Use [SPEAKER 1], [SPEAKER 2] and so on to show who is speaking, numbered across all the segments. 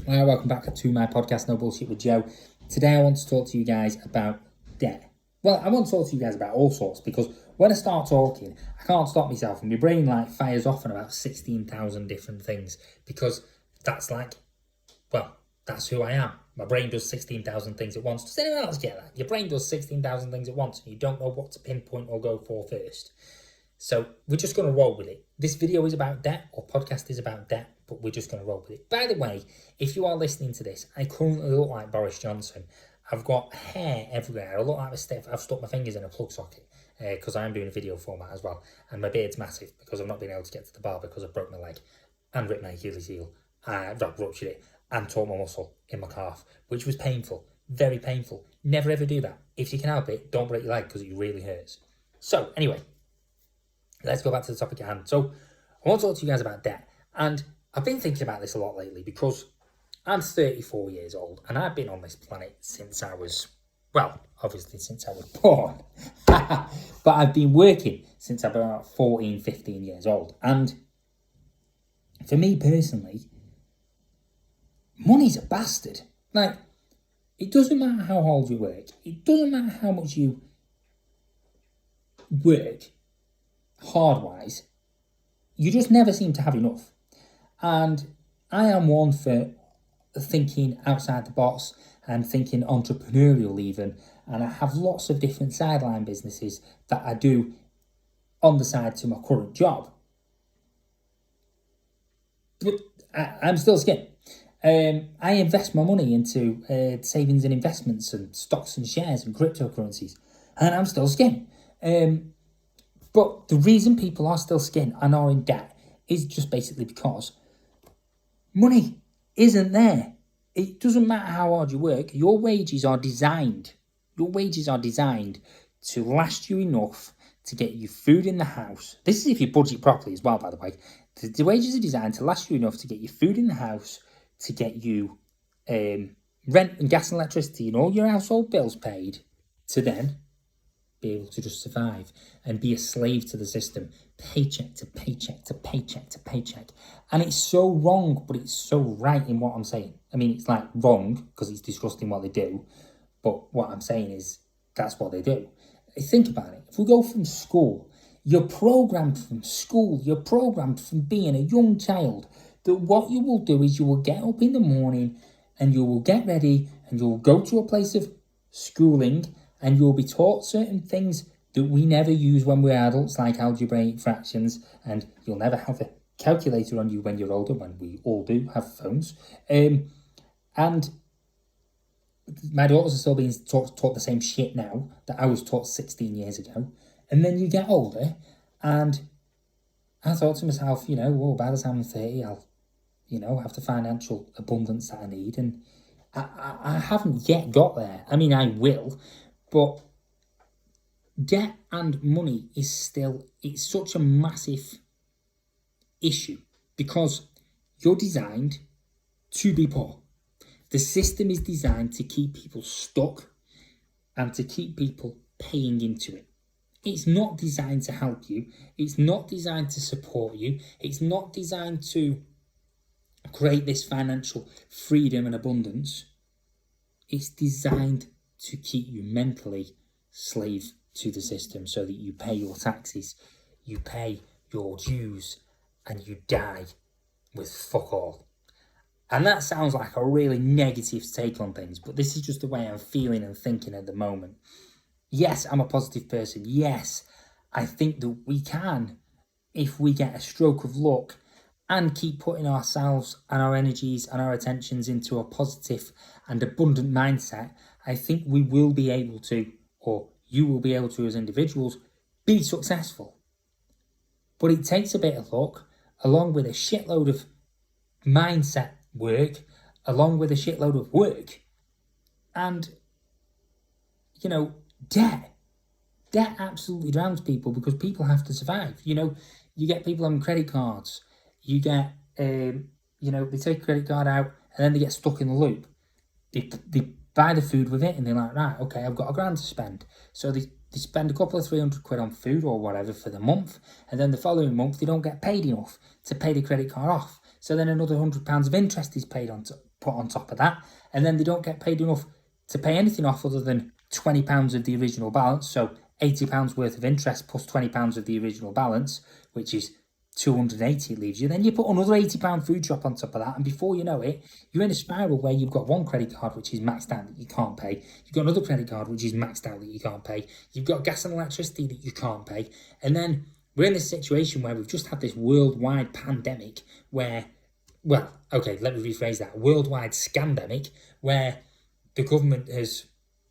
[SPEAKER 1] Hi, welcome back to my podcast, No Bullshit with Joe. Today I want to talk to you guys about debt. Well, I want to talk to you guys about all sorts, because when I start talking, I can't stop myself, and my brain fires off on about 16,000 different things, because that's that's who I am. My brain does 16,000 things at once. Does anyone else get that? Your brain does 16,000 things at once, and you don't know what to pinpoint or go for first. So we're just going to roll with it. This video is about debt, or podcast is about debt, but we're just going to roll with it. By the way, if you are listening to this, I currently look like Boris Johnson. I've got hair everywhere. I look like I've stuck my fingers in a plug socket because I am doing a video format as well. And my beard's massive because I've not been able to get to the bar because I broke my leg and ripped my Achilles heel. I've ruptured it and tore my muscle in my calf, which was painful, very painful. Never ever do that. If you can help it, don't break your leg because it really hurts. So anyway, let's go back to the topic at hand. So I want to talk to you guys about debt. And I've been thinking about this a lot lately because I'm 34 years old and I've been on this planet since I was, obviously since I was born. But I've been working since I'm about 14, 15 years old. And for me personally, money's a bastard. It doesn't matter how hard you work. It doesn't matter how much you work hard-wise. You just never seem to have enough. And I am one for thinking outside the box and thinking entrepreneurial even. And I have lots of different sideline businesses that I do on the side to my current job. But I'm still skint. I invest my money into savings and investments and stocks and shares and cryptocurrencies. And I'm still skint. But the reason people are still skint and are in debt is just basically because money isn't there. It doesn't matter how hard you work. Your wages are designed. To last you enough to get you food in the house. This is if you budget properly as well, by the way. The wages are designed to last you enough to get you food in the house, to get you rent and gas and electricity and all your household bills paid, to then be able to just survive and be a slave to the system, paycheck to paycheck to paycheck to paycheck. And it's so wrong, but it's so right in what I'm saying. I mean, it's wrong because it's disgusting what they do, but what I'm saying is that's what they do. Think about it. If we go from school, you're programmed from being a young child that what you will do is you will get up in the morning and you will get ready and you will go to a place of schooling and you'll be taught certain things that we never use when we're adults, like algebraic fractions, and you'll never have a calculator on you when you're older, when we all do have phones. And my daughters are still being taught the same shit now that I was taught 16 years ago. And then you get older, and I thought to myself, by the time I'm 30, I'll, have the financial abundance that I need. And I haven't yet got there. I mean, I will. But debt and money it's such a massive issue because you're designed to be poor. The system is designed to keep people stuck and to keep people paying into it. It's not designed to help you. It's not designed to support you. It's not designed to create this financial freedom and abundance. It's designed to keep you mentally slave to the system so that you pay your taxes, you pay your dues, and you die with fuck all. And that sounds like a really negative take on things, but this is just the way I'm feeling and thinking at the moment. Yes, I'm a positive person. Yes, I think that we can, if we get a stroke of luck and keep putting ourselves and our energies and our attentions into a positive and abundant mindset, I think we will be able to, or you will be able to as individuals, be successful. But it takes a bit of luck, along with a shitload of mindset work, along with a shitload of work. And, debt. Debt absolutely drowns people because people have to survive. You get people on credit cards. You get, they take a credit card out and then they get stuck in the loop. They buy the food with it and they're like, right, okay, I've got £1,000 to spend. So they spend a couple of 300 quid on food or whatever for the month. And then the following month, they don't get paid enough to pay the credit card off. So then another £100 of interest is put on top of that. And then they don't get paid enough to pay anything off other than £20 of the original balance. So £80 worth of interest plus £20 of the original balance, which is 280 it leaves you. Then you put another £80 food shop on top of that, and before you know it, you're in a spiral where you've got one credit card which is maxed out that you can't pay. You've got another credit card which is maxed out that you can't pay. You've got gas and electricity that you can't pay. And then we're in this situation where we've just had this worldwide pandemic where, well, okay, let me rephrase that, worldwide scandemic, where the government has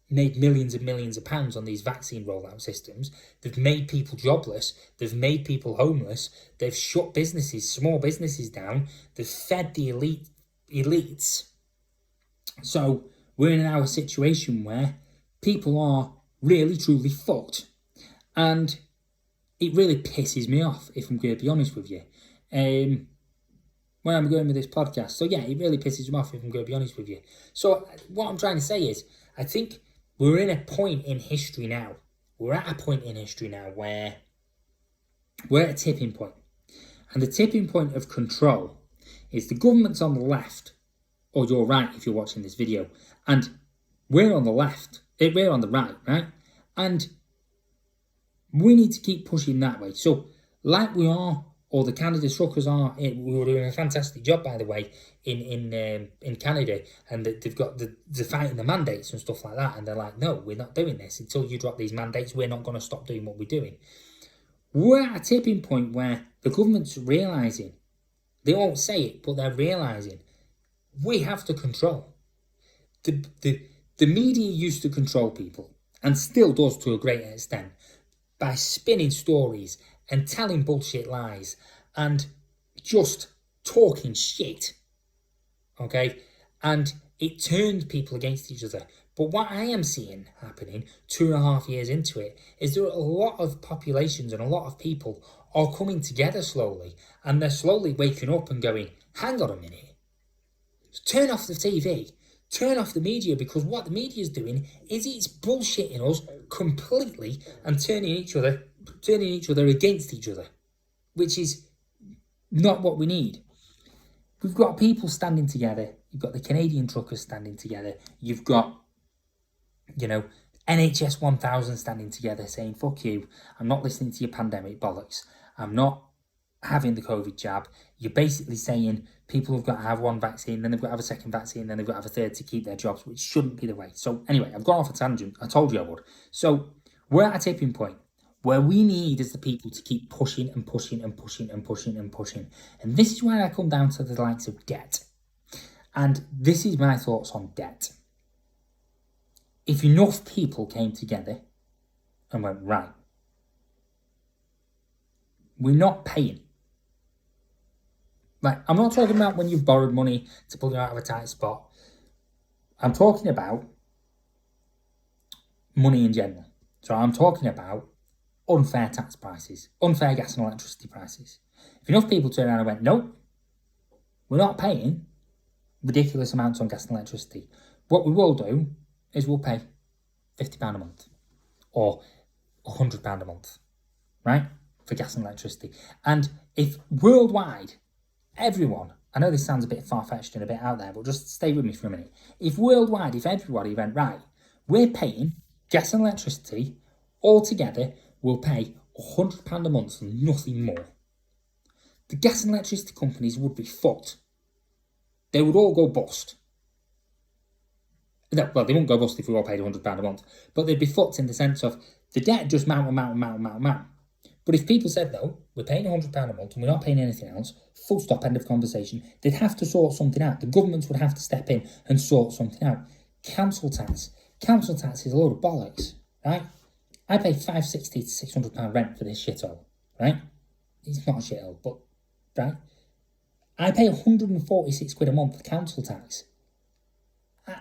[SPEAKER 1] made millions and millions of pounds on these vaccine rollout systems. They've made people jobless. They've made people homeless. They've shut businesses, small businesses down. They've fed the elites. So we're in now a situation where people are really, truly fucked. And it really pisses me off, if I'm going to be honest with you. Where I'm going with this podcast. So yeah, it really pisses me off, if I'm going to be honest with you. So what I'm trying to say is, I think we're in a point in history now. We're at a point in history now where we're at a tipping point. And the tipping point of control is the government's on the left, or you're right if you're watching this video, and we're on the left, we're on the right, right? And we need to keep pushing that way. So like we are, or the Canada truckers are, we were doing a fantastic job, by the way, in Canada, and they've got the fighting the mandates and stuff like that, and they're like, no, we're not doing this until you drop these mandates. We're not going to stop doing what we're doing. We're at a tipping point where the government's realising, they won't say it, but they're realising, we have to control. The media used to control people, and still does to a great extent, by spinning stories and telling bullshit lies and just talking shit, okay? And it turned people against each other. But what I am seeing happening 2.5 years into it is there are a lot of populations and a lot of people are coming together slowly, and they're slowly waking up and going, hang on a minute, turn off the TV, turn off the media, because what the media is doing is it's bullshitting us completely and turning each other against each other, which is not what we need. We've got people standing together. You've got the Canadian truckers standing together. You've got, NHS 1000 standing together saying, fuck you, I'm not listening to your pandemic bollocks. I'm not having the COVID jab. You're basically saying people have got to have one vaccine, then they've got to have a second vaccine, then they've got to have a third to keep their jobs, which shouldn't be the way. So anyway, I've gone off a tangent. I told you I would. So we're at a tipping point where we need as the people to keep pushing and pushing and pushing and pushing and pushing. And this is where I come down to the likes of debt. And this is my thoughts on debt. If enough people came together and went, right, we're not paying. Like, I'm not talking about when you've borrowed money to pull you out of a tight spot. I'm talking about money in general. So I'm talking about unfair tax prices, unfair gas and electricity prices. If enough people turned around and went, nope, we're not paying ridiculous amounts on gas and electricity. What we will do is we'll pay £50 a month or £100 a month, right, for gas and electricity. And if worldwide, everyone, I know this sounds a bit far-fetched and a bit out there, but just stay with me for a minute. If worldwide, if everybody went, right, we're paying gas and electricity all together, we'll pay £100 a month and nothing more, the gas and electricity companies would be fucked. They would all go bust. No, well, they wouldn't go bust if we all paid £100 a month, but they'd be fucked in the sense of the debt just mount. But if people said, no, we're paying £100 a month and we're not paying anything else, full stop, end of conversation, they'd have to sort something out. The governments would have to step in and sort something out. Council tax is a load of bollocks, right? I pay £560 to £600 rent for this shithole, right? It's not a shithole, but, right? I pay 146 quid a month for council tax.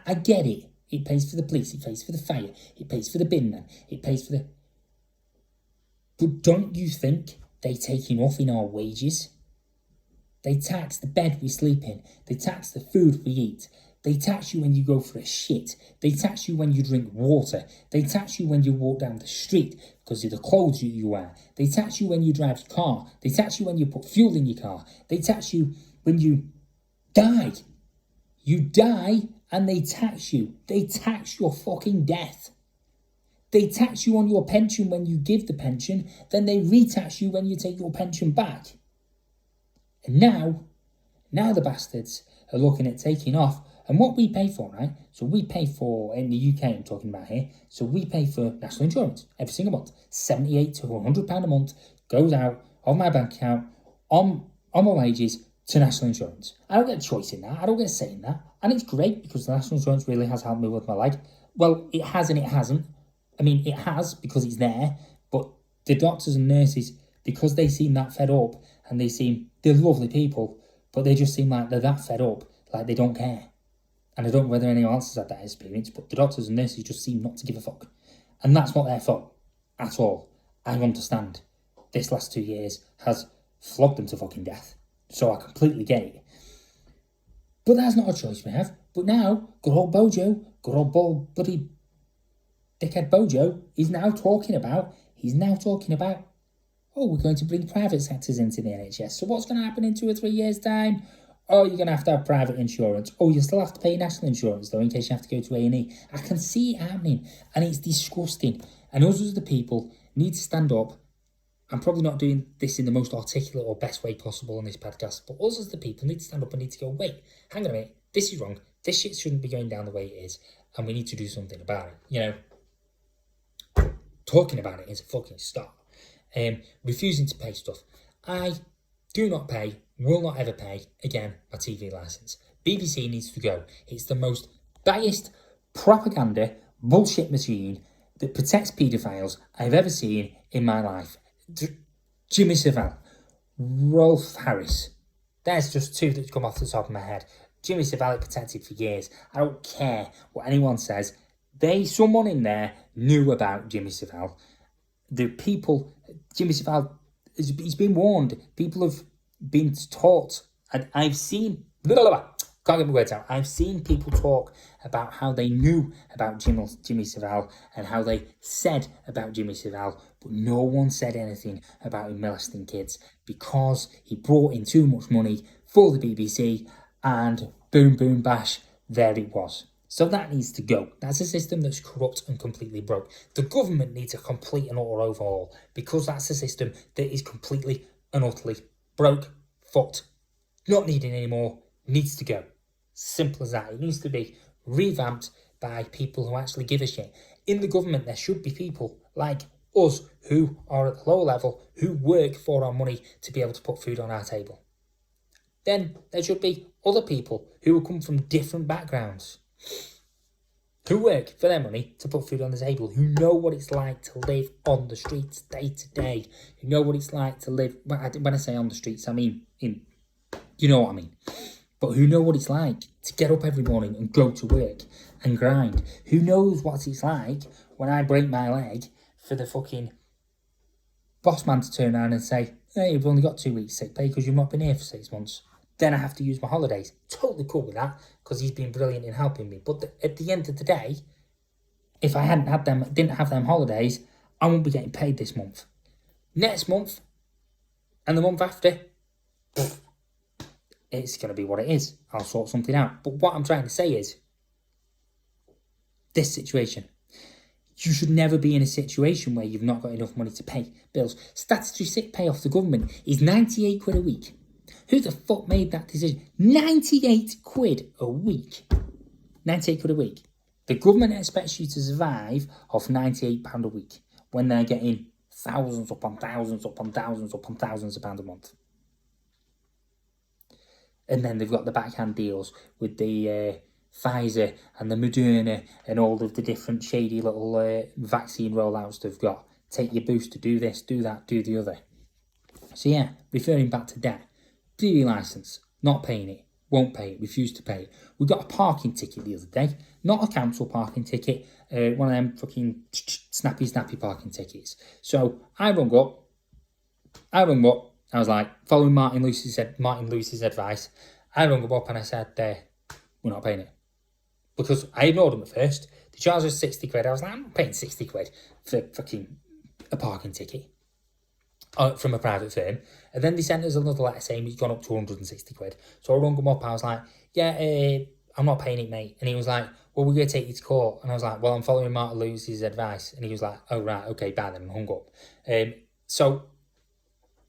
[SPEAKER 1] I get it. It pays for the police, it pays for the fire, it pays for the bin man, it pays for the... But don't you think they take enough in our wages? They tax the bed we sleep in, they tax the food we eat, they tax you when you go for a shit, they tax you when you drink water, they tax you when you walk down the street because of the clothes you wear, they tax you when you drive your car, they tax you when you put fuel in your car, they tax you when you die. You die and they tax you. They tax your fucking death. They tax you on your pension when you give the pension, then they re-tax you when you take your pension back. And now the bastards are looking at taking off. And what we pay for, right? So we pay for, in the UK I'm talking about here, so we pay for national insurance every single month. £78 to £100 a month goes out of my bank account on my wages to national insurance. I don't get a choice in that. I don't get a say in that. And it's great because the national insurance really has helped me with my leg. Well, it has and it hasn't. I mean, it has because it's there, but the doctors and nurses, because they seem that fed up and they're lovely people, but they just seem like they're that fed up, like they don't care. And I don't know whether anyone else has had that experience, but the doctors and nurses just seem not to give a fuck. And that's not their fault at all. I understand. This last 2 years has flogged them to fucking death. So I completely get it. But that's not a choice we have. But now, good old Bojo, good old bloody dickhead Bojo, he's now talking about, oh, we're going to bring private sectors into the NHS. So what's going to happen in 2 or 3 years' time? Oh, you're going to have private insurance. Oh, you still have to pay national insurance, though, in case you have to go to A&E. I can see it happening, and it's disgusting. And us as the people need to stand up. I'm probably not doing this in the most articulate or best way possible on this podcast, but us as the people need to stand up and need to go, wait, hang on a minute, this is wrong. This shit shouldn't be going down the way it is, and we need to do something about it. You know, talking about it is a fucking start. Refusing to pay stuff. I do not pay, will not ever pay, again, my TV licence. BBC needs to go. It's the most biased propaganda bullshit machine that protects paedophiles I've ever seen in my life. Jimmy Savile, Rolf Harris. There's just two that come off the top of my head. Jimmy Savile protected for years. I don't care what anyone says. Someone in there knew about Jimmy Savile. The people, Jimmy Savile, he's been warned. People have been taught, and I've seen, can't get my words out. I've seen people talk about how they knew about Jimmy Savile and how they said about Jimmy Savile, but no one said anything about him molesting kids because he brought in too much money for the BBC, and boom, boom, bash, there it was. So that needs to go. That's a system that's corrupt and completely broke. The government needs a complete and utter overhaul because that's a system that is completely and utterly broke, fucked, not needed anymore, needs to go. Simple as that. It needs to be revamped by people who actually give a shit. In the government, there should be people like us who are at the lower level, who work for our money to be able to put food on our table. Then there should be other people who will come from different backgrounds, who work for their money to put food on the table, who know what it's like to live on the streets day to day, who know what it's like to live, when I say on the streets, I mean, you know what I mean, but who know what it's like to get up every morning and go to work and grind, who knows what it's like when I break my leg for the fucking boss man to turn around and say, hey, you've only got 2 weeks sick pay because you've not been here for 6 months. Then I have to use my holidays. Totally cool with that because he's been brilliant in helping me. But at the end of the day, if I didn't have them holidays, I won't be getting paid this month. Next month and the month after, it's going to be what it is. I'll sort something out. But what I'm trying to say is, this situation, you should never be in a situation where you've not got enough money to pay bills. Statutory sick pay off the government is 98 quid a week. Who the fuck made that decision? 98 quid a week. 98 quid a week. The government expects you to survive off £98 a week when they're getting thousands upon thousands upon thousands upon thousands of pounds a month. And then they've got the backhand deals with the Pfizer and the Moderna and all of the different shady little vaccine rollouts they've got. Take your booster, do this, do that, do the other. So yeah, referring back to debt. TV licence, not paying it, won't pay it, refuse to pay it. We got a parking ticket the other day, not a council parking ticket, one of them fucking snappy parking tickets. So I rung up, I was like, following Martin Lewis's advice, I rung him up and I said, we're not paying it. Because I ignored him at first. The charge was 60 quid. I was like, I'm not paying 60 quid for fucking a parking ticket. from a private firm. And then they sent us another letter saying it's gone up to 160 quid. So I rung him up. I was like, yeah, I'm not paying it, mate. And he was like, well, we're going to take you to court. And I was like, well, I'm following Martin Lewis's advice. And he was like, oh, right, okay, bye then, and hung up. So,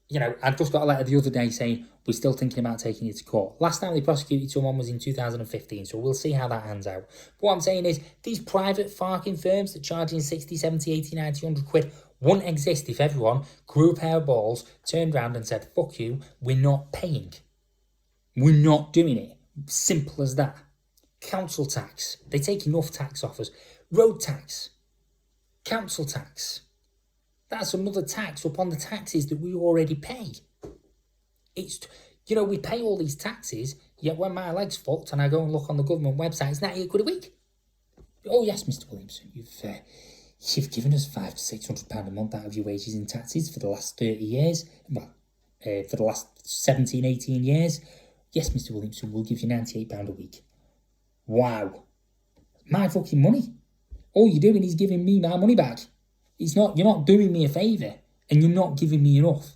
[SPEAKER 1] you know, I just got a letter the other day saying, we're still thinking about taking you to court. Last time they prosecuted someone was in 2015, so we'll see how that hands out. But what I'm saying is, these private farking firms that charging 60, 70, 80, 90, 100 quid wouldn't exist if everyone grew a pair of balls, turned around and said, fuck you, we're not paying. We're not doing it. Simple as that. Council tax. They take enough tax off us. Road tax. Council tax. That's another tax upon the taxes that we already pay. It's, you know, we pay all these taxes, yet when my leg's fucked and I go and look on the government website, it's 98 quid a week. Oh yes, Mr. Williamson, you've given us £500 to £600 a month out of your wages in taxes for the last 30 years. Well, for the last 17, 18 years. Yes, Mr. Williamson, we'll give you £98 a week. Wow. My fucking money. All you're doing is giving me my money back. You're not doing me a favour, and you're not giving me enough.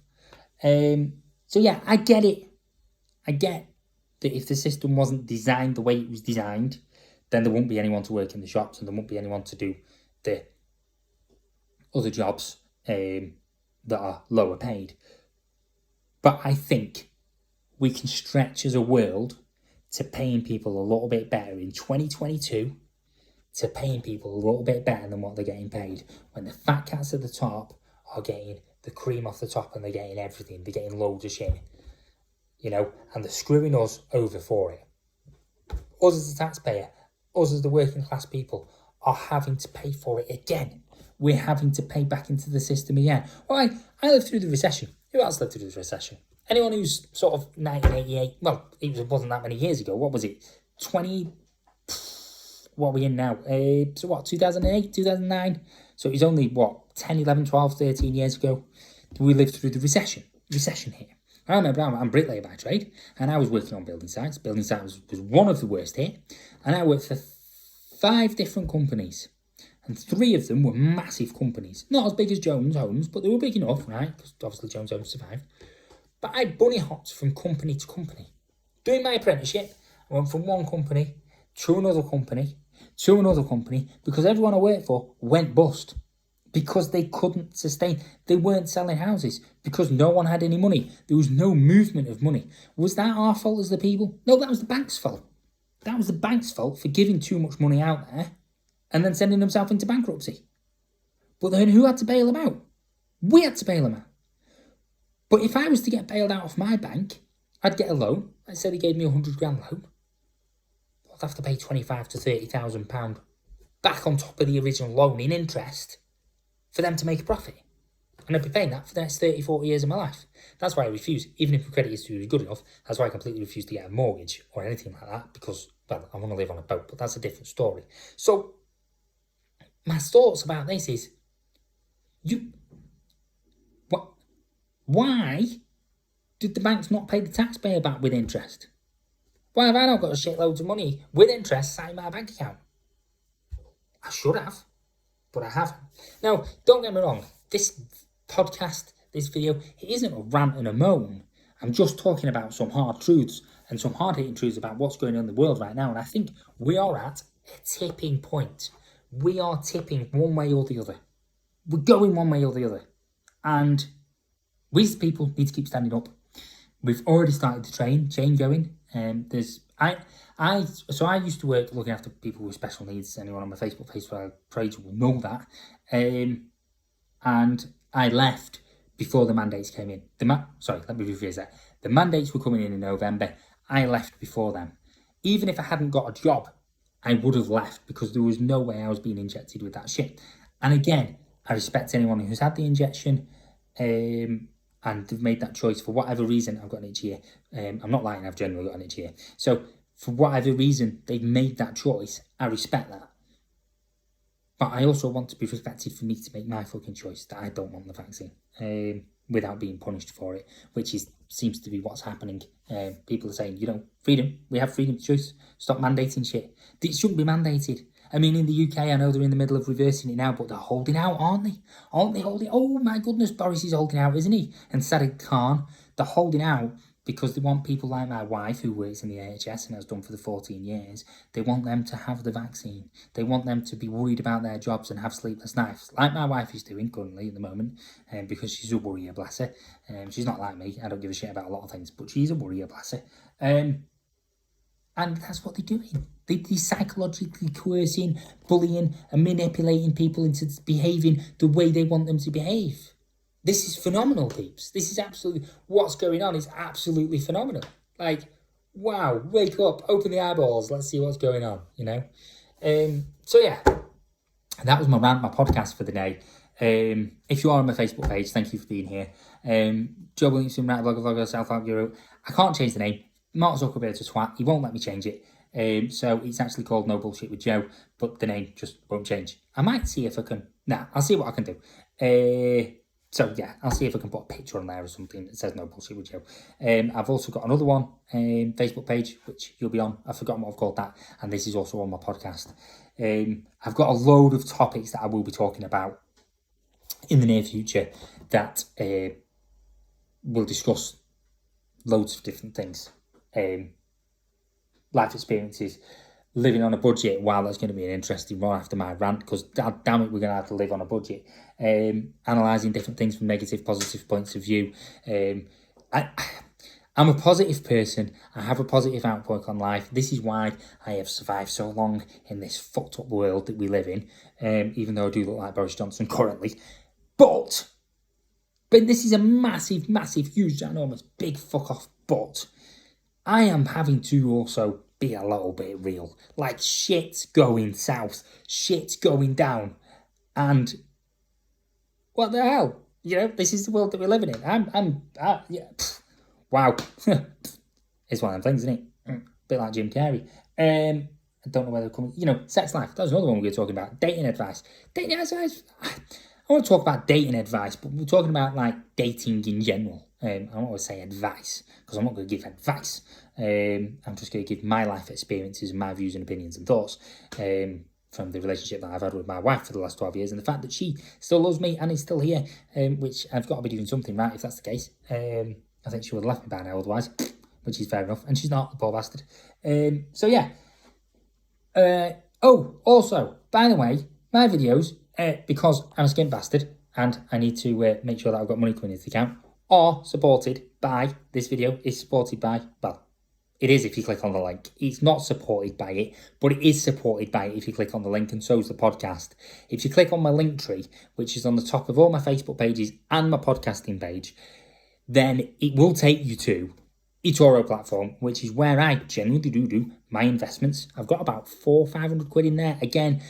[SPEAKER 1] So yeah, I get it. I get that if the system wasn't designed the way it was designed, then there won't be anyone to work in the shops and there won't be anyone to do the other jobs that are lower paid. But I think we can stretch as a world to paying people a little bit better in 2022, to paying people a little bit better than what they're getting paid, when the fat cats at the top are getting the cream off the top and they're getting everything. They're getting loads of shit, you know, and they're screwing us over for it. Us as a taxpayer, us as the working class people, are having to pay for it again. We're having to pay back into the system again. Well, I lived through the recession. Who else lived through the recession? Anyone who's sort of 1988, well, it wasn't that many years ago. What was it? 20... What are we in now? So what, 2008, 2009? So it was only, 10, 11, 12, 13 years ago we lived through the recession here. I remember I'm a bricklayer by trade, and I was working on building sites. Building sites was one of the worst here, and I worked for 5 different companies, and 3 of them were massive companies. Not as big as Jones Homes, but they were big enough, right? Because obviously Jones Homes survived. But I bunny hopped from company to company. Doing my apprenticeship, I went from one company to another company, because everyone I worked for went bust. Because they couldn't sustain. They weren't selling houses because no one had any money. There was no movement of money. Was that our fault as the people? No, that was the bank's fault. That was the bank's fault for giving too much money out there and then sending themselves into bankruptcy. But then who had to bail them out? We had to bail them out. But if I was to get bailed out of my bank, I'd get a loan. Let's say they gave me £100,000 loan. I'd have to pay £25,000 to £30,000 back on top of the original loan in interest for them to make a profit. And I'd be paying that for the next 30, 40 years of my life. That's why I refuse, even if my credit history is good enough, that's why I completely refuse to get a mortgage or anything like that, because, well, I want to live on a boat, but that's a different story. So, my thoughts about this is, why did the banks not pay the taxpayer back with interest? Why have I not got a shitload of money with interest sat in my bank account? I should have, but I haven't. Now, don't get me wrong, this podcast, this video, it isn't a rant and a moan. I'm just talking about some hard truths and some hard-hitting truths about what's going on in the world right now, and I think we are at a tipping point. We are tipping one way or the other. We're going one way or the other. And we as people need to keep standing up. We've already started the chain going. So I used to work looking after people with special needs. Anyone on my Facebook page will know that. And I left before the mandates came in. Let me rephrase that. The mandates were coming in November. I left before them. Even if I hadn't got a job, I would have left because there was no way I was being injected with that shit. And again, I respect anyone who's had the injection and they've made that choice for whatever reason. I've got an itch here. I'm not lying, I've generally got an itch here. So for whatever reason they've made that choice, I respect that. But I also want to be respected for me to make my fucking choice that I don't want the vaccine without being punished for it, which seems to be what's happening. People are saying, freedom. We have freedom of choice. Stop mandating shit. It shouldn't be mandated. I mean, in the UK, I know they're in the middle of reversing it now, but they're holding out, aren't they? Aren't they holding? Oh my goodness, Boris is holding out, isn't he? And Sadiq Khan, they're holding out because they want people like my wife, who works in the NHS and has done for the 14 years, they want them to have the vaccine. They want them to be worried about their jobs and have sleepless nights, like my wife is doing currently at the moment, because she's a worrier, bless her. She's not like me. I don't give a shit about a lot of things, but she's a worrier, bless her. And that's what they're doing. They're psychologically coercing, bullying, and manipulating people into behaving the way they want them to behave. This is phenomenal, peeps. This is absolutely... What's going on is absolutely phenomenal. Like, wow, wake up, open the eyeballs, let's see what's going on, you know? So, yeah, that was my rant, my podcast for the day. If you are on my Facebook page, thank you for being here. Joe Williamson, writer, vlogger, self-help guru. I can't change the name. Mark Zuckerberg's a twat. He won't let me change it. So it's actually called No Bullshit with Joe, but the name just won't change. I might see if I can... I'll see what I can do. So, yeah, I'll see if I can put a picture on there or something that says No Bullshit with Joe. I've also got another one, Facebook page, which you'll be on. I've forgotten what I've called that. And this is also on my podcast. I've got a load of topics that I will be talking about in the near future that we'll discuss loads of different things. Life experiences, living on a budget. Wow, that's going to be an interesting one after my rant, because damn it, we're going to have to live on a budget. Analysing different things from negative, positive points of view. I'm a positive person. I have a positive outlook on life. This is why I have survived so long in this fucked up world that we live in, even though I do look like Boris Johnson currently. But this is a massive, massive, huge, ginormous, big fuck off but. I am having to also be a little bit real. Like, shit's going south. Shit's going down. And what the hell? You know, this is the world that we're living in. Wow. It's one of them things, isn't it? A bit like Jim Carrey. I don't know where they're coming. You know, sex life. That was another one we were talking about. Dating advice. Dating advice. I want to talk about dating advice, but we're talking about, like, dating in general. I don't always say advice, because I'm not going to give advice. I'm just going to give my life experiences and my views and opinions and thoughts from the relationship that I've had with my wife for the last 12 years, and the fact that she still loves me and is still here, which I've got to be doing something right if that's the case. I think she would have left me by now otherwise, which is fair enough, and she's not, the poor bastard. So yeah. Also, by the way, my videos, because I'm a skint bastard and I need to make sure that I've got money coming into the account, are supported by, this video is supported by, well, it is if you click on the link. It's not supported by it, but it is supported by it if you click on the link, and so is the podcast. If you click on my link tree, which is on the top of all my Facebook pages and my podcasting page, then it will take you to eToro platform, which is where I generally do my investments. I've got about 400-500 quid in there. Again,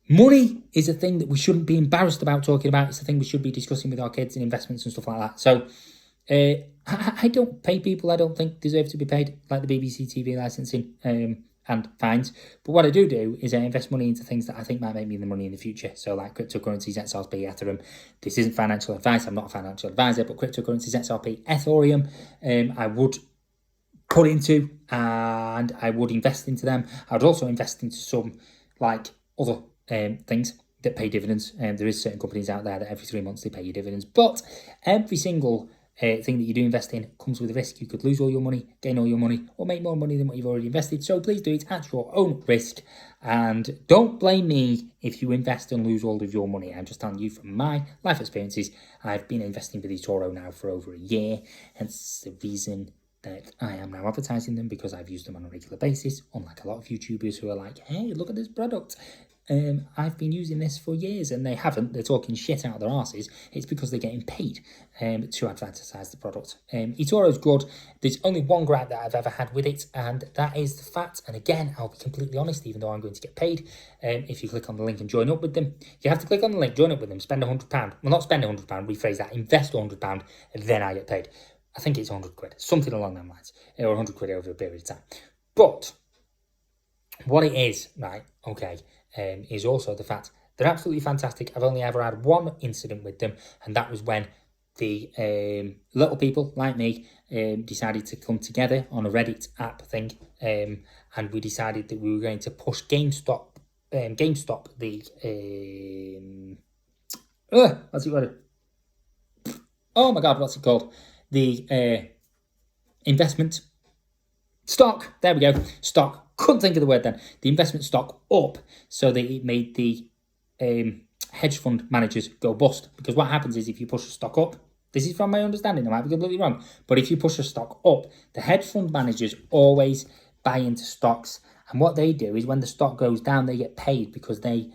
[SPEAKER 1] money is a thing that we shouldn't be embarrassed about talking about. It's a thing we should be discussing with our kids and investments and stuff like that. So I don't pay people I don't think deserve to be paid, like the BBC TV licensing and fines. But what I do is I invest money into things that I think might make me the money in the future. So like cryptocurrencies, XRP, Ethereum. This isn't financial advice. I'm not a financial advisor, but cryptocurrencies, XRP, Ethereum, I would put into and I would invest into them. I would also invest into some like other things that pay dividends. There is certain companies out there that every 3 months they pay you dividends, but every single thing that you do invest in comes with a risk. You could lose all your money, gain all your money, or make more money than what you've already invested. So please do it at your own risk, and don't blame me if you invest and lose all of your money. I'm just telling you from my life experiences. I've been investing with eToro now for over a year, hence the reason that I am now advertising them, because I've used them on a regular basis, unlike a lot of YouTubers who are like, hey, look at this product. I've been using this for years, and they haven't. They're talking shit out of their arses. It's because they're getting paid to advertise the product. eToro's good. There's only one gripe that I've ever had with it, and that is the fact, and again, I'll be completely honest, even though I'm going to get paid, if you click on the link and join up with them, you have to click on the link, join up with them, spend £100. Well, not spend £100, rephrase that, invest £100, and then I get paid. I think it's 100 quid, something along that lines, or 100 quid over a period of time. But what it is, right, okay, is also the fact they're absolutely fantastic. I've only ever had one incident with them, and that was when the little people like me decided to come together on a Reddit app thing, and we decided that we were going to push GameStop GameStop, what's it called? Oh my God, what's it called? The investment stock. There we go. Stock. Couldn't think of the word then. The investment stock up, so that it made the hedge fund managers go bust. Because what happens is if you push a stock up, this is from my understanding, I might be completely wrong, but if you push a stock up, the hedge fund managers always buy into stocks, and what they do is when the stock goes down, they get paid because they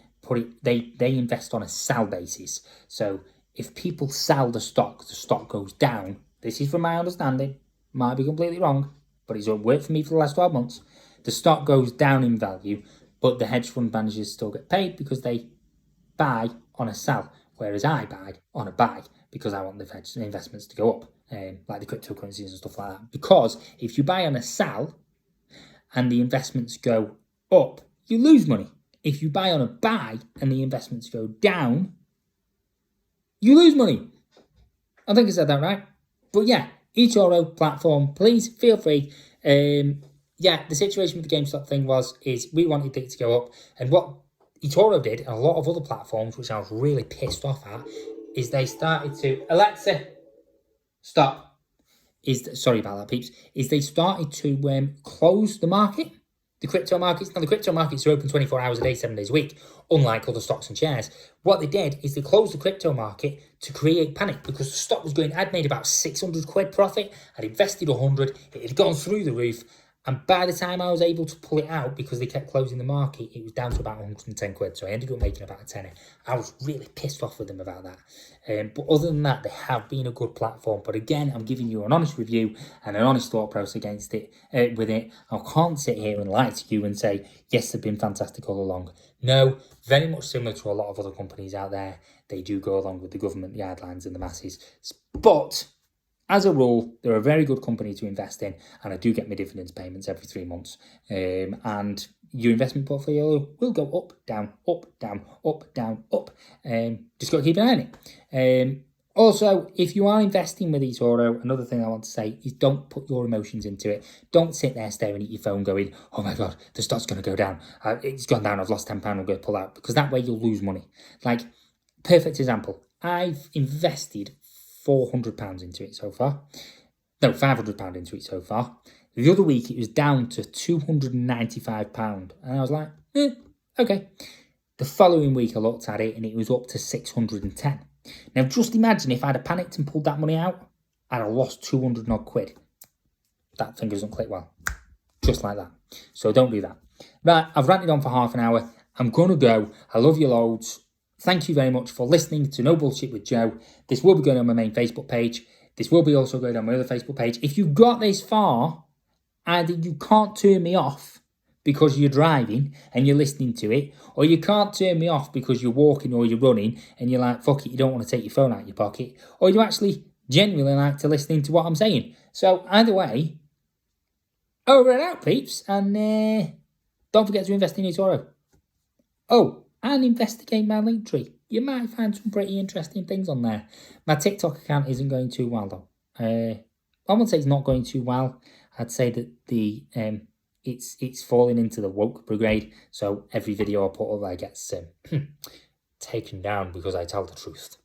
[SPEAKER 1] invest on a sell basis. So if people sell the stock goes down. This is from my understanding, might be completely wrong, but it's worked for me for the last 12 months. The stock goes down in value, but the hedge fund managers still get paid because they buy on a sell, whereas I buy on a buy because I want the investments to go up, like the cryptocurrencies and stuff like that. Because if you buy on a sell and the investments go up, you lose money. If you buy on a buy and the investments go down, you lose money. I think I said that right. But yeah, eToro platform, please feel free. The situation with the GameStop thing is we wanted it to go up, and what eToro did, and a lot of other platforms, which I was really pissed off at, is they started to Alexa, stop. Sorry about that, peeps. Is they started to close the market, the crypto markets. Now the crypto markets are open 24 hours a day, 7 days a week, unlike other stocks and shares. What they did is they closed the crypto market to create panic because the stock was going. I'd made about 600 quid profit. I'd invested 100. It had gone through the roof. And by the time I was able to pull it out, because they kept closing the market, it was down to about 110 quid. So I ended up making about a tenner. I was really pissed off with them about that. But other than that, they have been a good platform. But again, I'm giving you an honest review and an honest thought process against it. With it, I can't sit here and lie to you and say, yes, they've been fantastic all along. No, very much similar to a lot of other companies out there. They do go along with the government guidelines and the masses. But as a rule, they're a very good company to invest in, and I do get my dividends payments every 3 months. And your investment portfolio will go up, down, up, down, up, down, up. Just got to keep an eye on it. Also, if you are investing with eToro, another thing I want to say is don't put your emotions into it. Don't sit there staring at your phone going, oh my God, the stock's going to go down. It's gone down, I've lost £10, I'm going to pull out. Because that way you'll lose money. Like, perfect example. I've invested £400 into it so far. No, £500 into it so far. The other week it was down to £295, and I was like, okay. The following week I looked at it and it was up to 610. Now just imagine if I'd have panicked and pulled that money out, I'd have lost 200 odd quid. That thing doesn't click well. Just like that. So don't do that. Right, I've ranted on for half an hour. I'm going to go. I love you loads. Thank you very much for listening to No Bullshit with Joe. This will be going on my main Facebook page. This will be also going on my other Facebook page. If you've got this far, either you can't turn me off because you're driving and you're listening to it, or you can't turn me off because you're walking or you're running and you're like, fuck it, you don't want to take your phone out of your pocket, or you actually genuinely like to listening to what I'm saying. So either way, over and out, peeps, and don't forget to invest in eToro. Oh, and investigate my link tree. You might find some pretty interesting things on there. My TikTok account isn't going too well though. I won't say it's not going too well. I'd say that the it's falling into the woke brigade. So every video I put up there gets taken down because I tell the truth.